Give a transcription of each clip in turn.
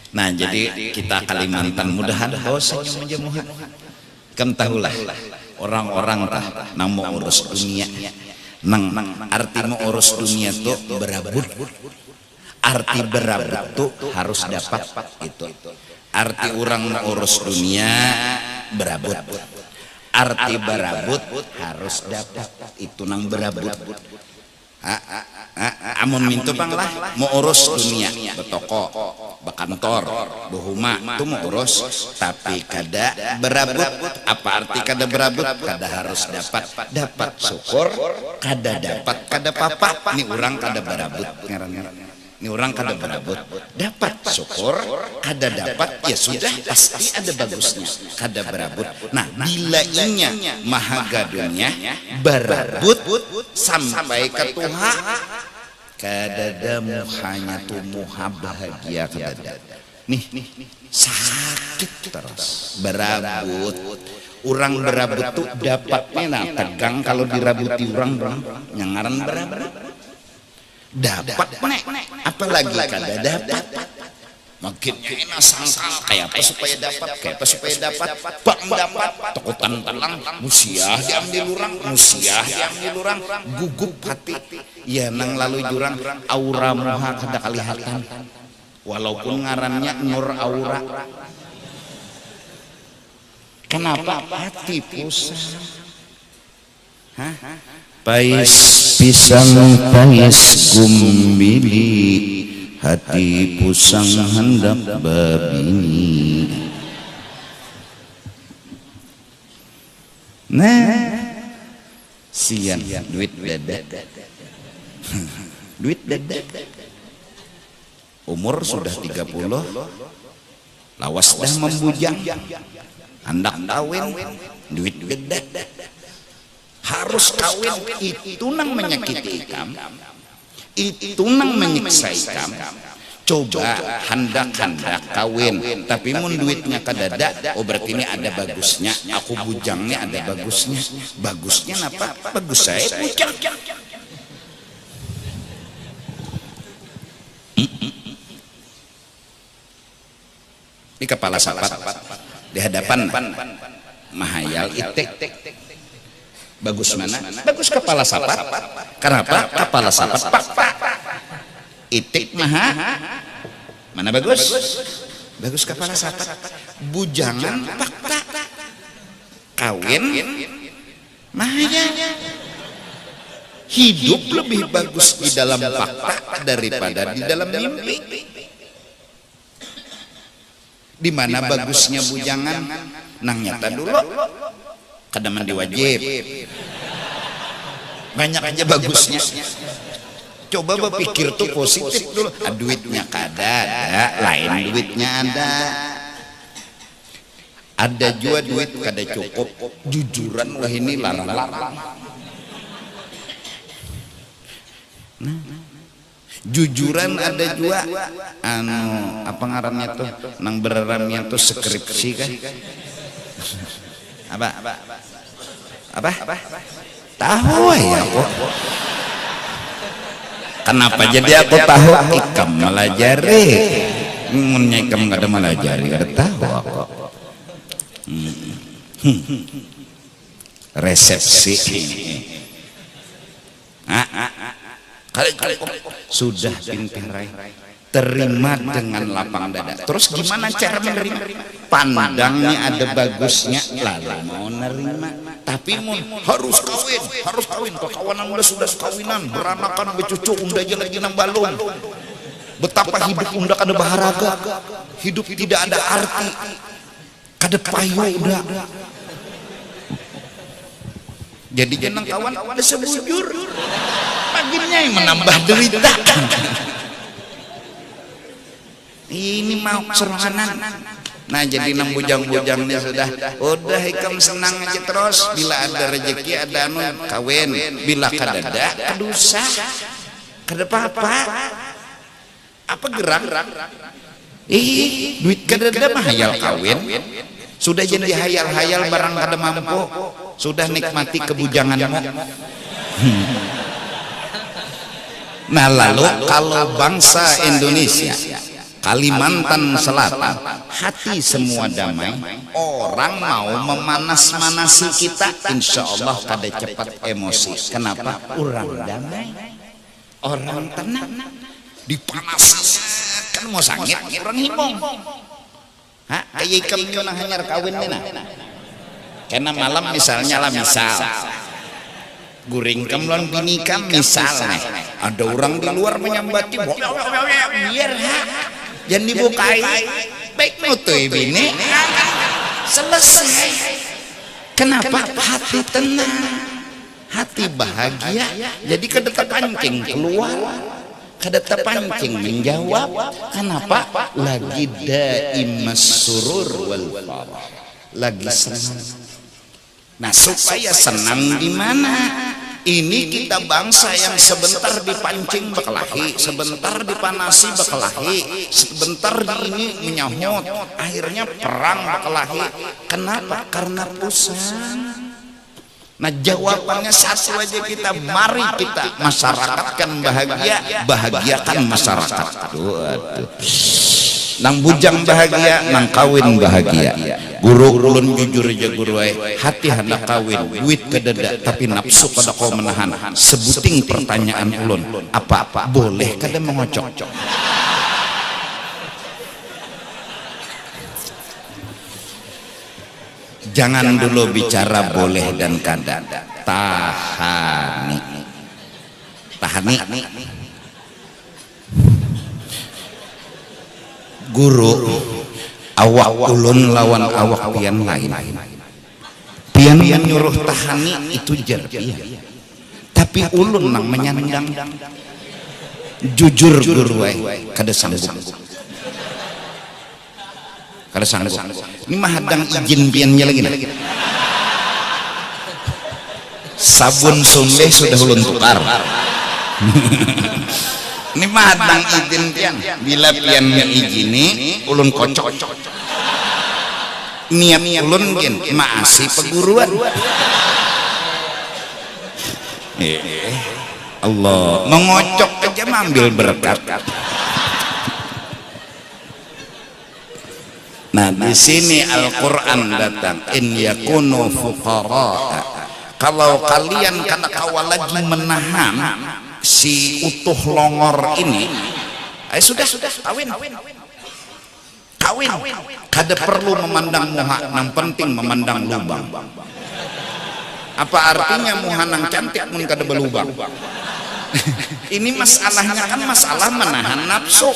Nah, jadi kita Kalimantan mudahan bahwasanya menjemuhan. Kan tahulah orang-orang tah nang mau urus dunia. Nang arti mau urus dunia tuh berabut. Arti berabut tuh harus dapat itu. Arti orang mau urus dunia berabut. Arti berabut harus dapat itu nang berabut. Amun mintu pang lah mau urus dunia betoko bekantor buhuma itu mau urus tapi kada berabut. Apa arti kada berabut? Kada harus dapat syukur, kada dapat kada papa. Ini orang kada berabut ini orang kada berabut, dapat syukur kada dapat ya sudah pasti ada bagusnya, kada berabut. Nah, bila inya mahagadunnya berabut sampai ke Tuhan kadada muhanya tuh muha bahagia kadada nih sakit terus berabut. Orang berabut tuh dapatnya nah tegang kalau dirabuti orang nyangaran berabut dapat nek apalagi kada dapat makinnya enak sangkal kayak apa supaya dapat bang dapat tokotan telang musiah diambil orang gugup hati ya nang lalu jurang aura muha kada kelihatan walaupun ngarannya nur aura. Kenapa hati pusing? Pais pisang pais gumbili hati pusang hendak babini. Nah, sian duit dadak. Duit dadak. Umur sudah 30, lawas dah membujang. Hendak kawin, duit gede. Harus kawin itu nang menyakiti ikam, itu nang menyiksa ikam. Coba hendak kawin tapi mun duitnya kadada, oh berarti ini ada bagusnya, aku bujangnya ada bagusnya apa? Bagus saya bujang. Di kepala sapat di hadapan mahayal itik. Bagus mana? Bagus kepala sapat. Kenapa? Kepala sapat pak. Itik maha. Mana bagus? Bagus kepala sapat. Bujangan fakta. Kawin mahayal. Hidup lebih bagus di dalam fakta daripada di dalam mimpi. Di mana bagusnya bujangan? Nang nyata dulu. Kada mandi wajib. Banyak aja bagusnya. Coba berpikir tuh positif dulu. Duitnya kada ada, lain duitnya ada. Ada juga duit kada cukup. Jujuran wah ini larang-larang. Jujuran ada juga apa ngarannya tuh nang beraramnya tuh skripsi kan apa tahu ya kok kenapa jadi aku tahu ikam melajari munnya ikam nggak ada melajari nggak ada tahu aku resepsi sudah pintar terima dengan lapang dada. Terus gimana cara menerima? Pandangnya ada bagusnya lalu mau nerima. Tapi harus kawin kekawanan udah sudah kawinan beranakan bercucu unda aja lagi nang balon. Betapa hidup unda kada baharaga, hidup tidak ada arti, kada payu udah. Jadi jenang kawan ada sebujur. Baginya yang menambah derita. Ini mau serangan. Nah jadi nang bujang-bujangnya sudah ikam senang aja terus. Bila ada rezeki ada anu kawin, bila kadada kadusa kada apa-apa. Apa gerak? Duit kadada mah hayal kawin. Sudah jadi hayal-hayal barang kada mampu. Sudah nikmati kebujanganmu. Nah lalu kalau bangsa Indonesia Kalimantan Selatan, hati semua damai. Orang mau memanas-manasi kita, insya Allah kada cepat emosi. Kenapa? Orang damai, orang tenang. Dipanaskan kan mau sangit, orang hibong. Hah? Kayak kamu yang hanyar kawin nena. Karena malam misalnya lah guring kemlon bini kam misalnya ada orang di luar menyambati biar jangan dibukai baik nutui bini selesai. Kenapa? Hati tenang, hati bahagia, jadi kada terpancing keluar, kada terpancing menjawab. Kenapa? Lagi daimas surur wal farah, lagi senang. Nah, supaya senang di mana? Ini kita bangsa yang sebentar dipancing berkelahi, sebentar dipanasi berkelahi, sebentar di ini menyahut, akhirnya perang berkelahi. Kenapa? Karena pusing. Nah, jawabannya satu aja kita, mari kita masyarakatkan bahagia, bahagiakan masyarakat. Aduh. Nang bujang bahagia, nang kawin bahagia. Guru ulun jujur aja guru hati hendak kawin, duit kedada, tapi nafsu kada kau menahan. Sebuting pertanyaan ulun, apa boleh kada mengocok? Jangan dulu bicara boleh dan kada. Tahani. Guru awak ulun lawan awak pian lain. Pian nyuruh tahani itu jar pian. Tapi ulun nang menyandang. Jujur guru kada sanggup. Kada sanggup. Ini mah hadang izin piannya lagi nah. Sabun sunleh sudah ulun tukar. Ini mah hadang izin pian. Bila pian ngizini ulun kocok. Niat ulun gin maasi peguruan. Allah mengocok aja ambil berkat. Nah, di sini Al-Qur'an datang, in yakunu fuqara. Kalau kalian kawal lagi menahan si utuh longor ini, sudah kawin. Kada perlu memandang muha, yang penting memandang lubang. Apa artinya muha nang cantik mun kada belubang? Ini masalahnya kan masalah menahan nafsu.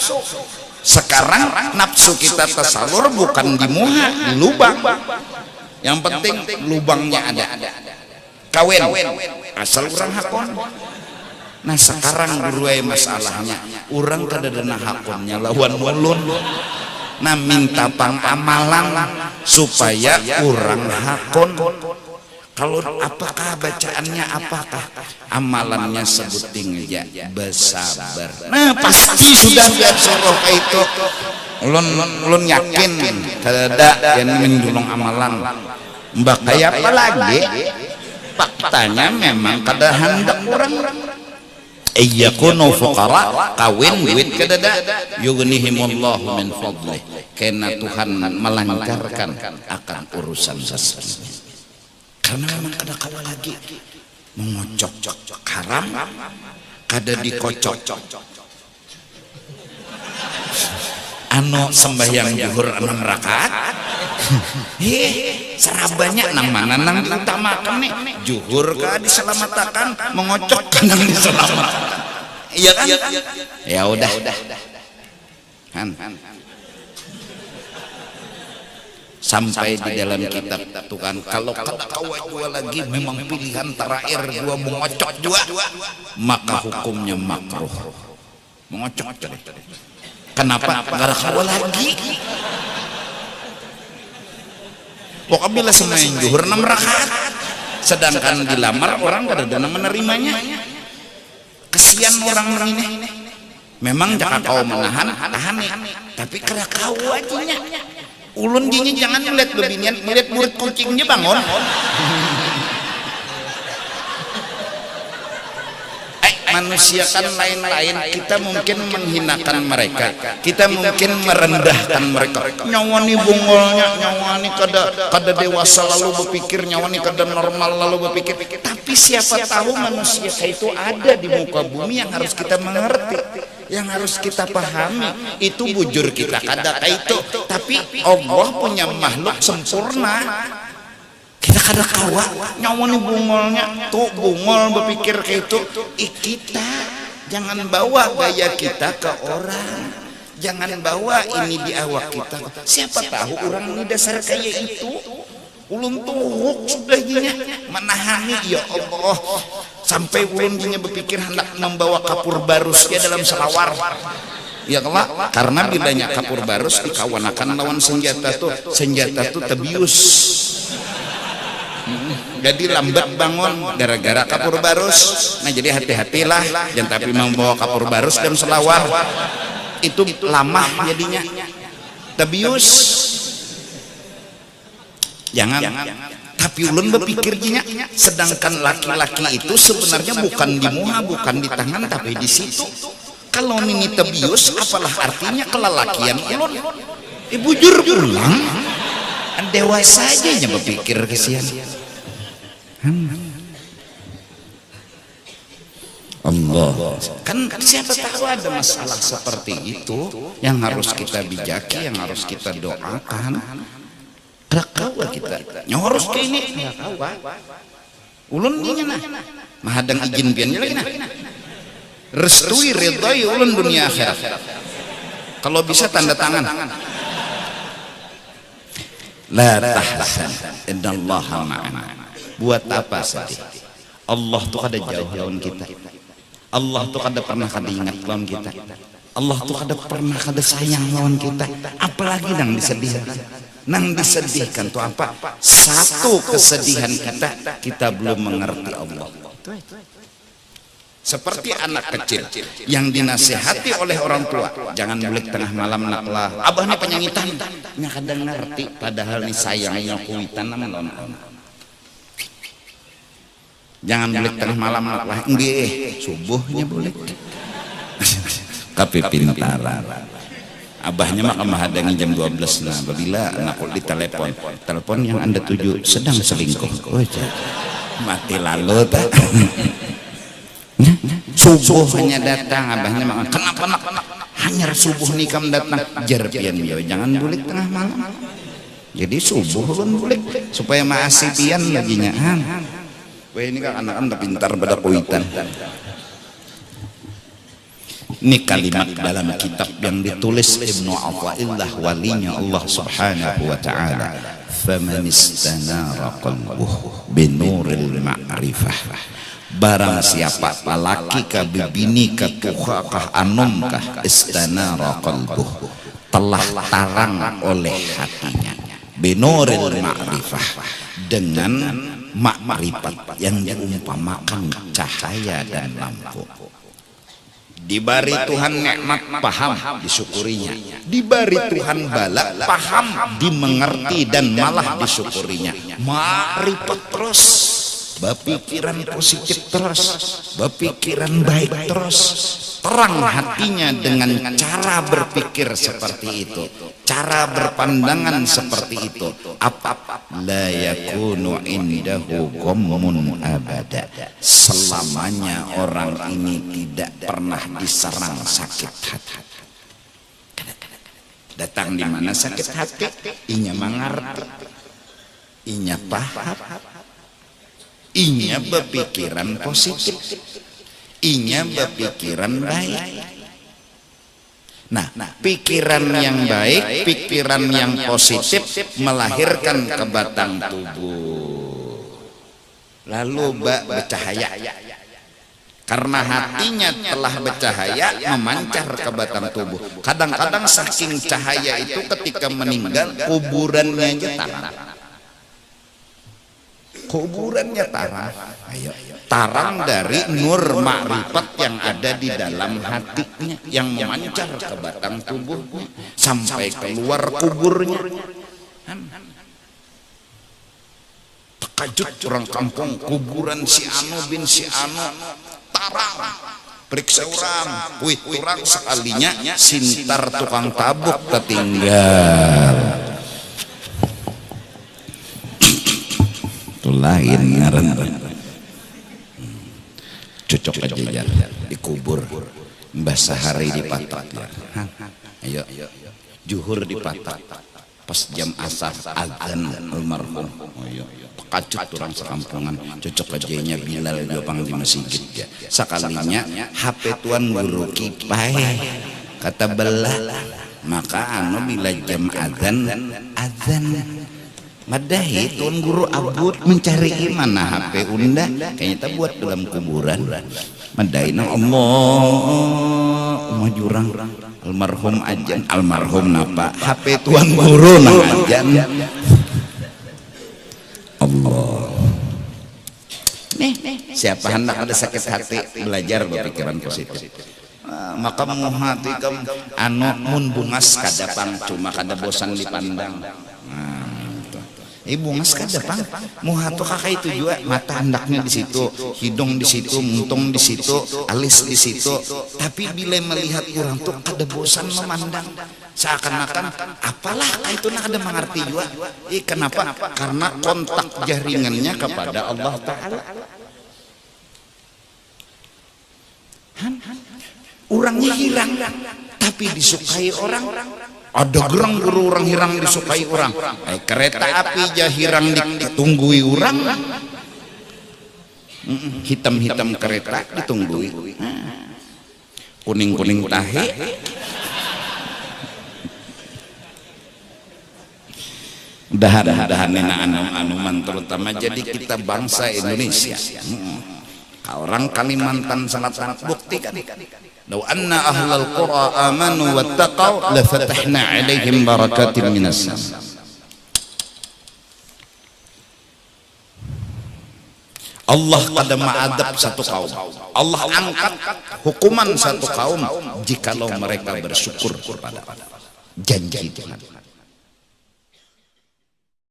Sekarang nafsu kita tersalur bukan di muha, di lubang. Yang penting lubangnya ada. Kawin asal orang hakon. Nah, sekarang guru masalahnya orang kada dana hakonnya lawan ulun. Nah, minta pangamalan supaya orang hakon. Kalau apakah bacaannya, apakah amalannya, sebuting aja bersabar. Nah, pasti sudah biar suruh itu. Ulun yakin kada yang menjulung amalan. Mbak kayak apa lagi? Faktanya memang kada hendak orang. Iyyakunu fuqara, kawin duit kedada, yughnihimullahu min fadlih. Karena Tuhan melancarkan akan urusan rezekinya. Karena memang kada kawa lagi mengocok haram, kada dikocok. Ano sembahyang zuhur 6 rakaat. Serabanya nang mana nang diutamakan nih? Zuhur kah diselamatkan, mengocok kan nang diselamatkan. Iya kan? Ya udah. Sampai di dalam kitab Tuhan, kalau kada kawa dua lagi memang pilihan terakhir dua mengocok dua, maka hukumnya makruh. Mengocok. Kenapa? Kada kawa lagi. Pokoknya bila sembahyang zuhur 6 rakaat, sedangkan dilamar orang kada dana menerimanya. Kesian orang ini. Memang jaka kau menahan, tahani, tapi kada kawa aja. Ulun gini jangan melihat bebinian, melihat murid kucingnya bangun. manusia kan lain-lain, kita mungkin menghinakan mereka, kita mungkin merendahkan mereka. Nyawani bungolnya, nyawani kada dewasa lalu berpikir, nyawani kada normal lalu berpikir. Tapi siapa tahu manusia itu ada di muka bumi yang harus kita mengerti, yang harus kita pahami. Itu bujur kita kada itu, tapi Allah punya makhluk sempurna. Kita kada kawa nyawani bungolnya, tuh bungol berpikir kayak itu. Kita jangan bawa gaya kita ke orang, jangan bawa ini di awak kita. Siapa tahu orang ini dasar kayak itu. Ulun tuh sudah gini menahani, ya Allah, sampai ulun gini berpikir hendak membawa kapur barus dia dalam selawar. Ya Allah, karena bilanya kapur barus dikawanakan lawan senjata tuh tebius. Jadi lambat bangun gara-gara kapur barus. Nah jadi hati-hatilah, jangan tapi membawa kapur barus dan selawar itu lama jadinya tebius. Jangan. Tapi ulun berpikir gini, sedangkan laki-laki itu sebenarnya bukan di muha, bukan di tangan, tapi di situ. Kalau ini tebius, apalah artinya kelelakian ulun? Bujur pulang. Dewasa aja yang berpikir kesian. Allah kan siapa tahu ada masalah seperti itu yang harus kita bijaki, yang harus kita doakan. Kawa kita nyoros ke ini ulun ini nah mahadang izin pian lagi nah restui ridhoi ulun dunia akhirat. Kalau bisa tanda tangan. La tahzan innallaha ma'ana. Buat apa sedih? Allah tuh kada jauh lawan kita. Allah tuh kada pernah kada ingat lawan kita. Allah tuh kada pernah kada sayang lawan kita. Apalagi nang disedihkan. Nang disedihkan tuh apa? Satu kesedihan kita belum mengerti Allah. Seperti anak kecil yang dinasihati oleh orang tua, jangan bulik tengah malam naklah. Abah nih penyanyitan, nya kadang ngerti, padahal nih sayangnya kuitan namun on. Jangan bulik tengah malam naklah, nggih, subuhnya bulik. Tapi pintaran. Abahnya mah menghadangi jam 12. Nah, apabila anak telepon yang Anda tuju sedang selingkuh. Oh, mati lalu tak. Subuh hanya datang, abahnya mah kenapa nak hanya subuh nih kamu datang jerpian ya, jangan bulik tengah malam. Jadi subuh pun bulik supaya masih pian laginya. Wah ini kan anak-anak pintar pada kuitan. Ini kalimat dalam kitab yang ditulis Ibnu Athaillah walinya Allah Subhanahu wa taala. Faman istanara qalbuhu binuril ma'rifah. Barang siapa laki ka bibini ka tuha kah anum kah istanara qalbuhu, telah tarang oleh hatinya binuril ma'rifah, dengan makrifat yang diumpamakan cahaya dan lampu. Dibari Tuhan nikmat paham disyukurinya, dibari Tuhan bala paham dimengerti dan malah disyukurinya. Makrifat terus, berpikiran positif terus, berpikiran baik terus, terang hatinya dengan cara berpikir seperti itu, cara berpandangan seperti itu. Apa la yakunu indahu ghammun abada, selamanya orang ini tidak pernah diserang sakit hati. Datang di mana sakit hati, inya mengerti, inya paham, inya berpikiran positif, inya berpikiran baik. Nah, pikiran yang baik, pikiran yang positif melahirkan ke batang tubuh. Lalu bercahaya. Karena hatinya telah bercahaya, memancar ke batang tubuh. Kadang-kadang saking cahaya itu ketika meninggal, kuburannya aja tarang. Kuburannya tarang. Ayo. Tarang dari nur makrifat yang ada di dalam hatinya, yang memancar ke batang tubuhnya sampai keluar kuburnya. Terkejut orang kampung, kuburan si Anu bin si Anu tarang, periksa orang, wih orang sekalinya sintar tukang tabuk tertinggal. Itu lain ngaran. Cocok aja dikubur. Mbah Sahari di Patak. Ayo, juhur di Patak. Pas jam asar azan almarhum. Ayo. Kacut orang sekampungan, cocok aja Bilal jopang di masjid ya. Sekalinya HP tuan guru kipai kata belah, maka bila jam azan madahi tuan guru abut mencari mana HP unda kayaknya tak buat dalam kuburan madahi na Allah jurang almarhum ajan almarhum napa HP tuan guru na ajan Allah. Siapa hendak ada sakit hati belajar berpikiran positif. Maka muhati kam anu mun bungas kadapang cuma kada bosan dipandang. Bungas kadapang muhatu kakak itu juga mata hendaknya di situ, hidung di situ, muntung di situ, alis di situ. Tapi bila melihat orang tuh kada bosan memandang. Seakan-akan apalah itu nak ada mengerti juga. Kenapa? Karena kontak jaringannya kepada Allah Ta'ala. Orangnya hilang, tapi disukai orang. Ada gerang guru orang hirang disukai orang. Kereta api jah hirang ditunggui orang. Hitam-hitam kereta ditunggui. Kuning-kuning tahe. Dahan-dahan anu-anuman terutama jadi kita bangsa Indonesia. Orang Kalimantan Selatan buktikan. Law anna ahlal qura amanu wattaqau la fatahna 'alaihim barakatin minas sama. Allah kada ma'adab satu kaum. Allah angkat hukuman satu kaum jikalau mereka bersyukur kepada janji Tuhan.